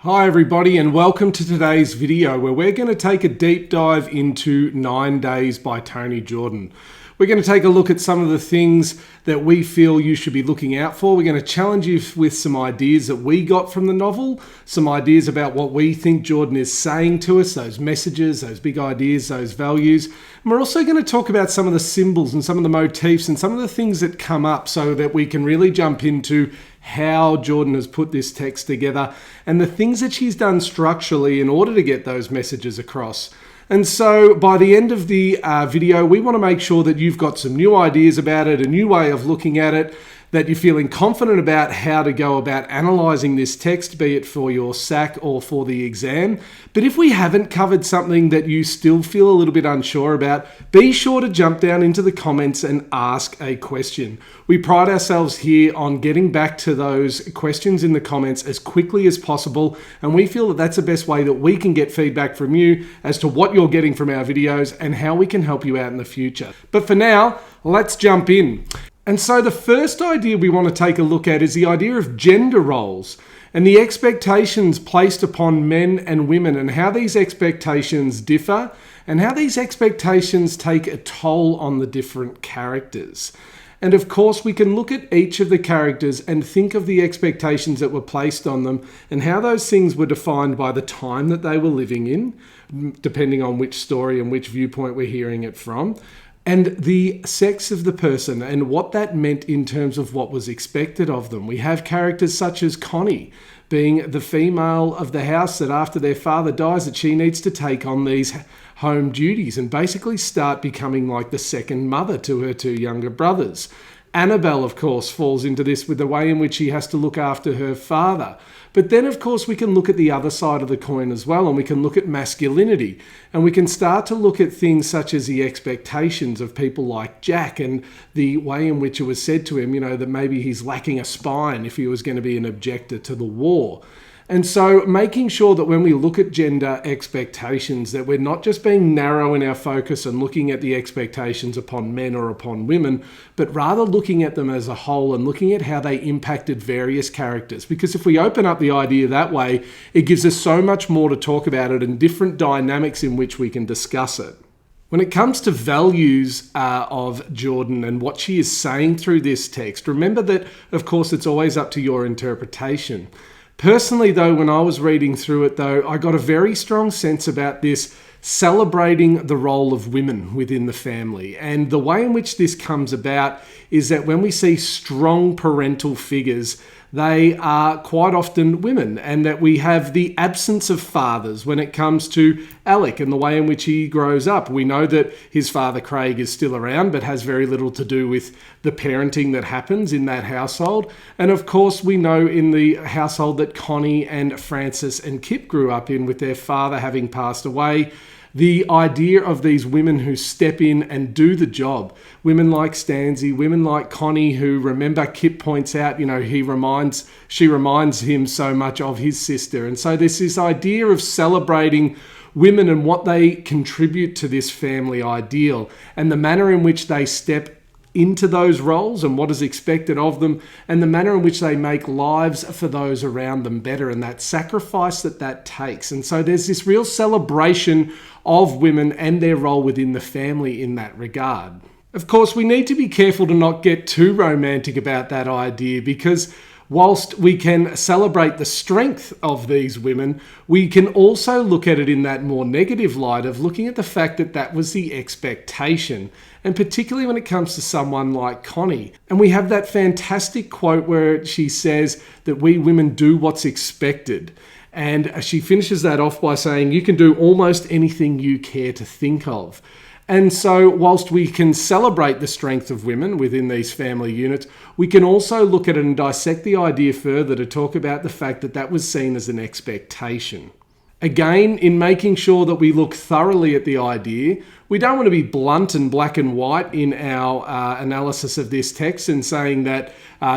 Hi everybody, and welcome to today's video where we're going to take a deep dive into 9 Days by Toni Jordan. We're going to take a look at some of the things that we feel you should be looking out for. We're going to challenge you with some ideas that we got from the novel, some ideas about what we think Jordan is saying to us, those messages, those big ideas, those values. And we're also going to talk about some of the symbols and some of the motifs and some of the things that come up so that we can really jump into how Jordan has put this text together and the things that she's done structurally in order to get those messages across. And so by the end of the video, we want to make sure that you've got some new ideas about it, a new way of looking at it, that you're feeling confident about how to go about analysing this text, be it for your SAC or for the exam. But if we haven't covered something that you still feel a little bit unsure about, be sure to jump down into the comments and ask a question. We pride ourselves here on getting back to those questions in the comments as quickly as possible, and we feel that that's the best way that we can get feedback from you as to what you're getting from our videos and how we can help you out in the future. But for now, let's jump in. And so the first idea we want to take a look at is the idea of gender roles and the expectations placed upon men and women and how these expectations differ and how these expectations take a toll on the different characters. And of course, we can look at each of the characters and think of the expectations that were placed on them and how those things were defined by the time that they were living in, depending on which story and which viewpoint we're hearing it from. And the sex of the person and what that meant in terms of what was expected of them. We have characters such as Connie, being the female of the house that after their father dies, that she needs to take on these home duties and basically start becoming like the second mother to her two younger brothers. Annabelle, of course, falls into this with the way in which she has to look after her father. But then, of course, we can look at the other side of the coin as well, and we can look at masculinity. And we can start to look at things such as the expectations of people like Jack and the way in which it was said to him, that maybe he's lacking a spine if he was going to be an objector to the war. And so making sure that when we look at gender expectations, that we're not just being narrow in our focus and looking at the expectations upon men or upon women, but rather looking at them as a whole and looking at how they impacted various characters. Because if we open up the idea that way, it gives us so much more to talk about it and different dynamics in which we can discuss it. When it comes to values of Jordan and what she is saying through this text, remember that, of course, it's always up to your interpretation. Personally, though, when I was reading through it, though, I got a very strong sense about this celebrating the role of women within the family. And the way in which this comes about is that when we see strong parental figures, they are quite often women, and that we have the absence of fathers when it comes to Alec and the way in which he grows up. We know that his father Craig is still around, but has very little to do with the parenting that happens in that household. And of course, we know in the household that Connie and Francis and Kip grew up in, with their father having passed away, the idea of these women who step in and do the job. Women like Stanzi, women like Connie, who, remember, Kip points out, she reminds him so much of his sister. And so there's this idea of celebrating women and what they contribute to this family ideal and the manner in which they step into those roles and what is expected of them, and the manner in which they make lives for those around them better, and that sacrifice that takes. And so there's this real celebration of women and their role within the family in that regard. Of course, we need to be careful to not get too romantic about that idea, because whilst we can celebrate the strength of these women, we can also look at it in that more negative light of looking at the fact that that was the expectation, and particularly when it comes to someone like Connie. And we have that fantastic quote where she says that we women do what's expected. And she finishes that off by saying, you can do almost anything you care to think of. And so whilst we can celebrate the strength of women within these family units, we can also look at it and dissect the idea further to talk about the fact that that was seen as an expectation. Again, in making sure that we look thoroughly at the idea, we don't want to be blunt and black and white in our analysis of this text and saying that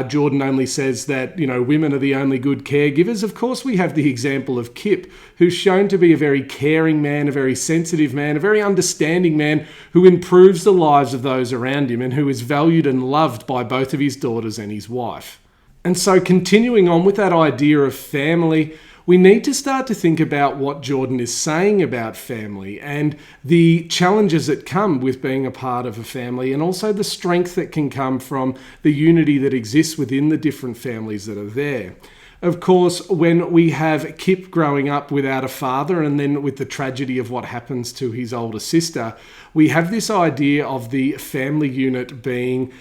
Jordan only says that, women are the only good caregivers. Of course, we have the example of Kip, who's shown to be a very caring man, a very sensitive man, a very understanding man who improves the lives of those around him and who is valued and loved by both of his daughters and his wife. And so continuing on with that idea of family, we need to start to think about what Jordan is saying about family and the challenges that come with being a part of a family, and also the strength that can come from the unity that exists within the different families that are there. Of course, when we have Kip growing up without a father, and then with the tragedy of what happens to his older sister, we have this idea of the family unit being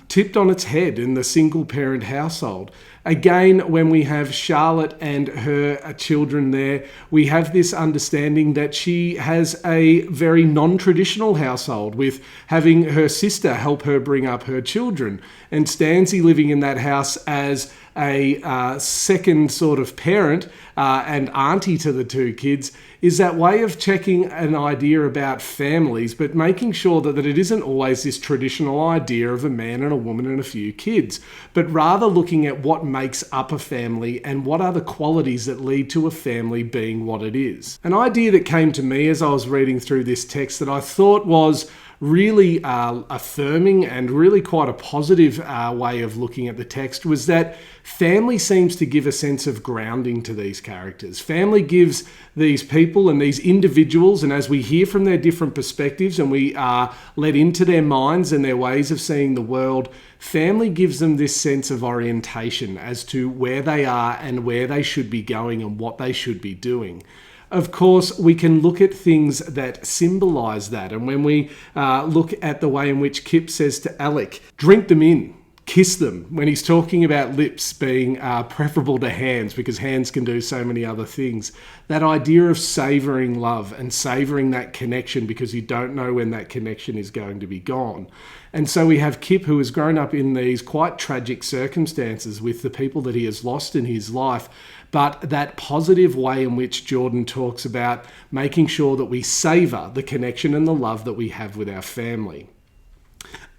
tipped on its head in the single parent household. Again, when we have Charlotte and her children there, we have this understanding that she has a very non-traditional household, with having her sister help her bring up her children, and Stanzi living in that house as a second sort of parent and auntie to the two kids, is that way of checking an idea about families, but making sure that it isn't always this traditional idea of a man and a woman and a few kids, but rather looking at what makes up a family and what are the qualities that lead to a family being what it is. An idea that came to me as I was reading through this text that I thought was really affirming and really quite a positive way of looking at the text was that family seems to give a sense of grounding to these characters. Family gives these people and these individuals, and as we hear from their different perspectives and we are let into their minds and their ways of seeing the world, family gives them this sense of orientation as to where they are and where they should be going and what they should be doing. Of course, we can look at things that symbolize that. And when we look at the way in which Kip says to Alec, drink them in, kiss them, when he's talking about lips being preferable to hands, because hands can do so many other things. That idea of savoring love and savoring that connection, because you don't know when that connection is going to be gone. And so we have Kip, who has grown up in these quite tragic circumstances with the people that he has lost in his life, but that positive way in which Jordan talks about making sure that we savor the connection and the love that we have with our family.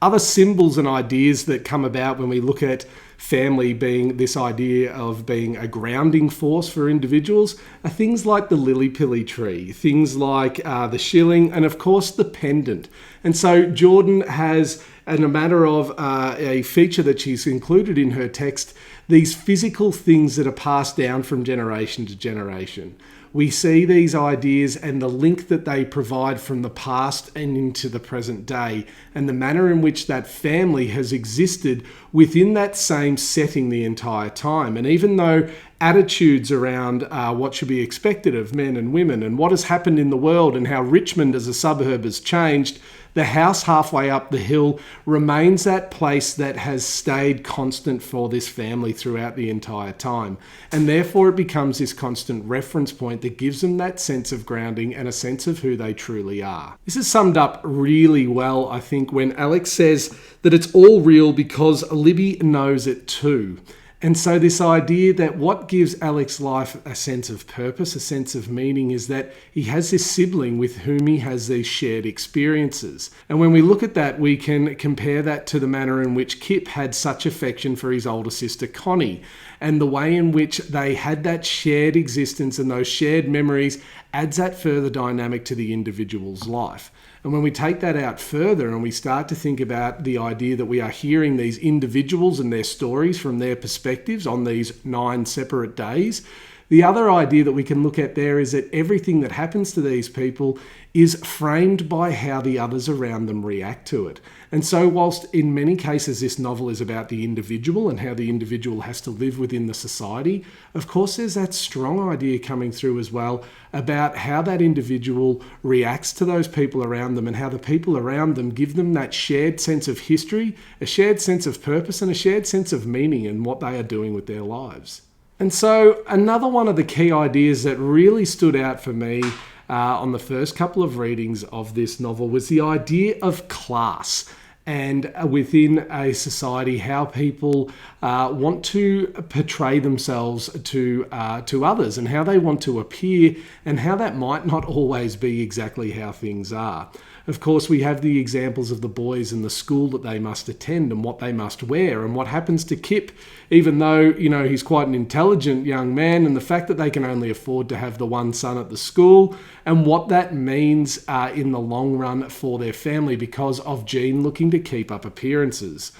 Other symbols and ideas that come about when we look at family being this idea of being a grounding force for individuals are things like the lily-pilly tree, things like the shilling, and of course the pendant. And so Jordan has, in a matter of a feature that she's included in her text, these physical things that are passed down from generation to generation. We see these ideas and the link that they provide from the past and into the present day, and the manner in which that family has existed within that same setting the entire time. And even though attitudes around what should be expected of men and women and what has happened in the world and how Richmond as a suburb has changed, the house halfway up the hill remains that place that has stayed constant for this family throughout the entire time. And therefore it becomes this constant reference point that gives them that sense of grounding and a sense of who they truly are. This is summed up really well, I think, when Alex says that it's all real because Libby knows it too. And so this idea that what gives Alex's life a sense of purpose, a sense of meaning, is that he has this sibling with whom he has these shared experiences. And when we look at that, we can compare that to the manner in which Kip had such affection for his older sister Connie, and the way in which they had that shared existence and those shared memories adds that further dynamic to the individual's life. And when we take that out further and we start to think about the idea that we are hearing these individuals and their stories from their perspectives on these 9 separate days, the other idea that we can look at there is that everything that happens to these people is framed by how the others around them react to it. And so whilst in many cases this novel is about the individual and how the individual has to live within the society, of course there's that strong idea coming through as well about how that individual reacts to those people around them and how the people around them give them that shared sense of history, a shared sense of purpose, and a shared sense of meaning in what they are doing with their lives. And so another one of the key ideas that really stood out for me on the first couple of readings of this novel was the idea of class, and within a society how people want to portray themselves to others and how they want to appear, and how that might not always be exactly how things are. Of course, we have the examples of the boys in the school that they must attend and what they must wear, and what happens to Kip, even though, he's quite an intelligent young man, and the fact that they can only afford to have the one son at the school, and what that means in the long run for their family because of Jean looking to keep up appearances.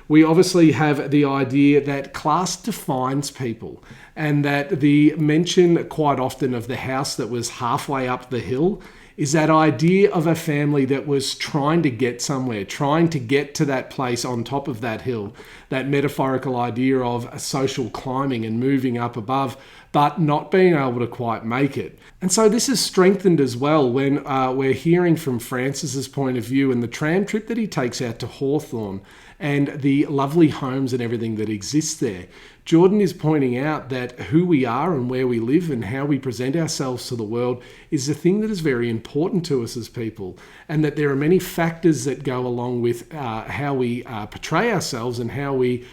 we obviously have the idea that class defines people, and that the mention quite often of the house that was halfway up the hill is that idea of a family that was trying to get somewhere, trying to get to that place on top of that hill, that metaphorical idea of a social climbing and moving up above, but not being able to quite make it. And so this is strengthened as well when we're hearing from Francis's point of view and the tram trip that he takes out to Hawthorne and the lovely homes and everything that exists there. Jordan is pointing out that who we are and where we live and how we present ourselves to the world is a thing that is very important to us as people, and that there are many factors that go along with how we portray ourselves and how we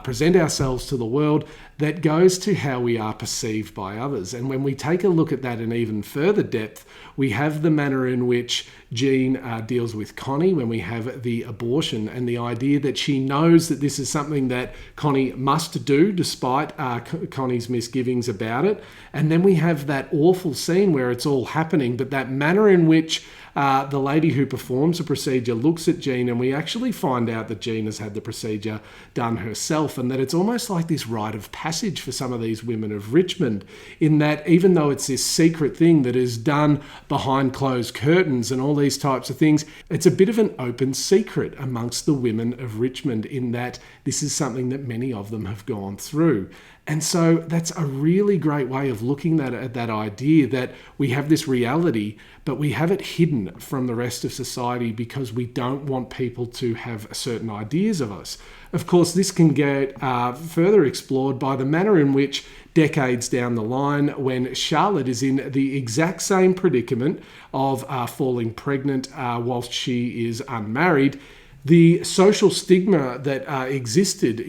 present ourselves to the world that goes to how we are perceived by others. And when we take a look at that in even further depth, we have the manner in which Jean deals with Connie when we have the abortion, and the idea that she knows that this is something that Connie must do despite Connie's misgivings about it. And then we have that awful scene where it's all happening, but that manner in which the lady who performs the procedure looks at Jean, and we actually find out that Jean has had the procedure done herself, and that it's almost like this rite of passage for some of these women of Richmond, in that even though it's this secret thing that is done behind closed curtains and all these types of things, it's a bit of an open secret amongst the women of Richmond, in that this is something that many of them have gone through. And so that's a really great way of looking at that idea that we have this reality, but we have it hidden from the rest of society because we don't want people to have certain ideas of us. Of course, this can get further explored by the manner in which decades down the line, when Charlotte is in the exact same predicament of falling pregnant whilst she is unmarried, the social stigma that existed,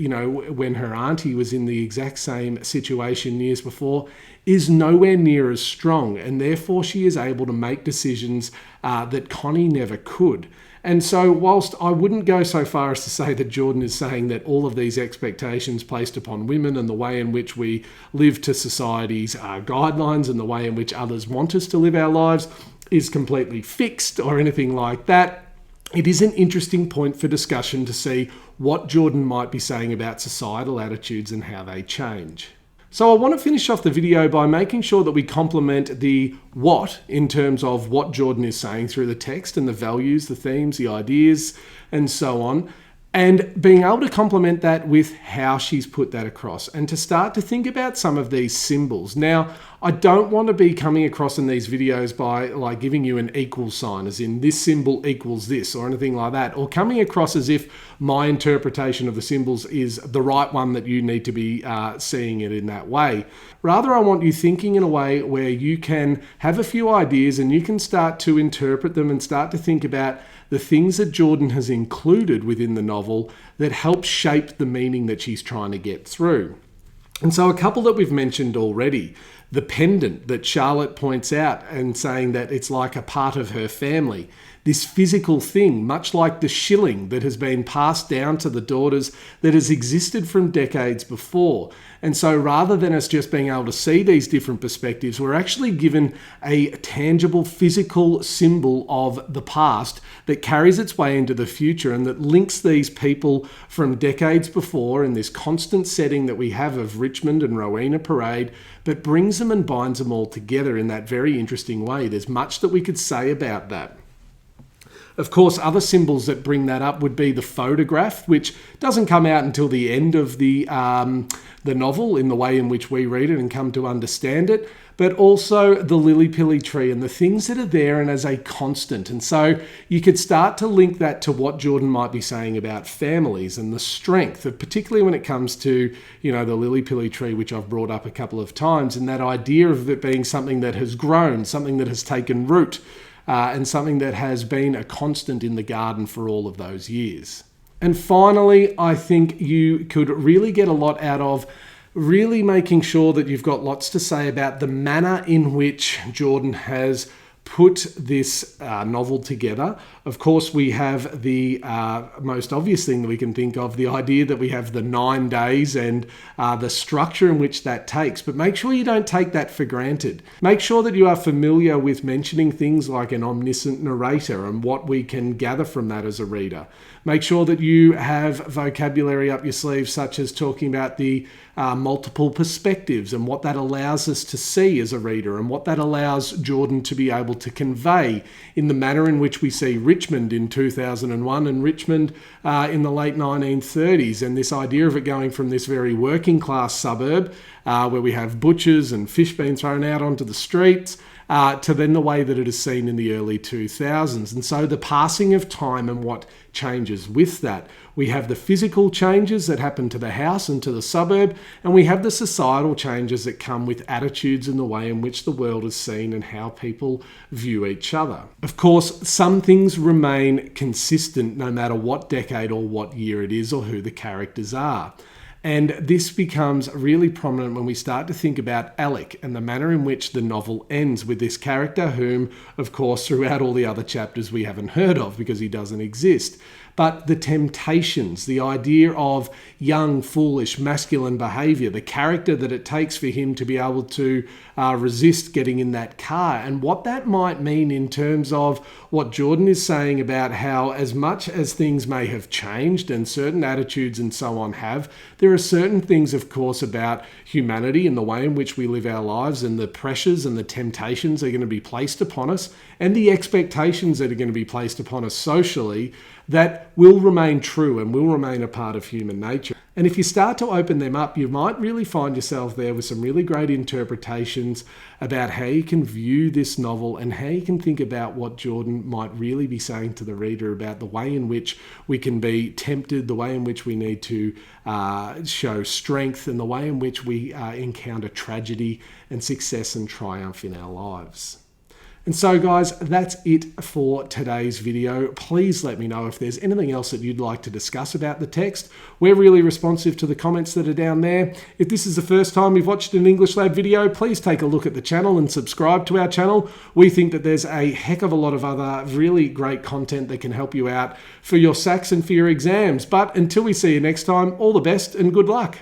when her auntie was in the exact same situation years before, is nowhere near as strong, and therefore she is able to make decisions that Connie never could. And so whilst I wouldn't go so far as to say that Jordan is saying that all of these expectations placed upon women and the way in which we live to society's guidelines and the way in which others want us to live our lives is completely fixed or anything like that, it is an interesting point for discussion to see what Jordan might be saying about societal attitudes and how they change. So I want to finish off the video by making sure that we complement the what in terms of what Jordan is saying through the text and the values, the themes, the ideas, and so on, and being able to complement that with how she's put that across, and to start to think about some of these symbols. Now, I don't want to be coming across in these videos by giving you an equal sign, as in this symbol equals this or anything like that, or coming across as if my interpretation of the symbols is the right one, that you need to be seeing it in that way. Rather, I want you thinking in a way where you can have a few ideas and you can start to interpret them and start to think about the things that Jordan has included within the novel that help shape the meaning that she's trying to get through. And so a couple that we've mentioned already, the pendant that Charlotte points out and saying that it's like a part of her family. This physical thing, much like the shilling that has been passed down to the daughters, that has existed from decades before. And so rather than us just being able to see these different perspectives, we're actually given a tangible physical symbol of the past that carries its way into the future and that links these people from decades before in this constant setting that we have of Richmond and Rowena Parade, but brings them and binds them all together in that very interesting way. There's much that we could say about that. Of course, other symbols that bring that up would be the photograph, which doesn't come out until the end of the novel in the way in which we read it and come to understand it, but also the lily-pilly tree and the things that are there and as a constant. And so you could start to link that to what Jordan might be saying about families and the strength, of, particularly when it comes to, the lily-pilly tree, which I've brought up a couple of times, and that idea of it being something that has grown, something that has taken root, and something that has been a constant in the garden for all of those years. And finally, I think you could really get a lot out of really making sure that you've got lots to say about the manner in which Jordan has put this novel together. Of course, we have the most obvious thing that we can think of, the idea that we have the 9 days and the structure in which that takes. But make sure you don't take that for granted. Make sure that you are familiar with mentioning things like an omniscient narrator and what we can gather from that as a reader. Make sure that you have vocabulary up your sleeve, such as talking about the multiple perspectives and what that allows us to see as a reader, and what that allows Jordan to be able to convey in the manner in which we see Richmond in 2001 and Richmond in the late 1930s, and this idea of it going from this very working class suburb where we have butchers and fish being thrown out onto the streets to then the way that it is seen in the early 2000s. And so the passing of time and what changes with that. We have the physical changes that happen to the house and to the suburb, and we have the societal changes that come with attitudes and the way in which the world is seen and how people view each other. Of course, some things remain consistent no matter what decade or what year it is or who the characters are. And this becomes really prominent when we start to think about Alec and the manner in which the novel ends with this character whom, of course, throughout all the other chapters we haven't heard of because he doesn't exist. But the temptations, the idea of young, foolish, masculine behaviour, the character that it takes for him to be able to resist getting in that car, and what that might mean in terms of what Jordan is saying about how, as much as things may have changed and certain attitudes and so on have, there are certain things, of course, about humanity and the way in which we live our lives and the pressures and the temptations that are going to be placed upon us and the expectations that are going to be placed upon us socially that will remain true and will remain a part of human nature. And if you start to open them up, you might really find yourself there with some really great interpretations about how you can view this novel and how you can think about what Jordan might really be saying to the reader about the way in which we can be tempted, the way in which we need to show strength, and the way in which we encounter tragedy and success and triumph in our lives. And so guys, that's it for today's video. Please let me know if there's anything else that you'd like to discuss about the text. We're really responsive to the comments that are down there. If this is the first time you've watched an English Lab video, please take a look at the channel and subscribe to our channel. We think that there's a heck of a lot of other really great content that can help you out for your SACs and for your exams. But until we see you next time, all the best and good luck.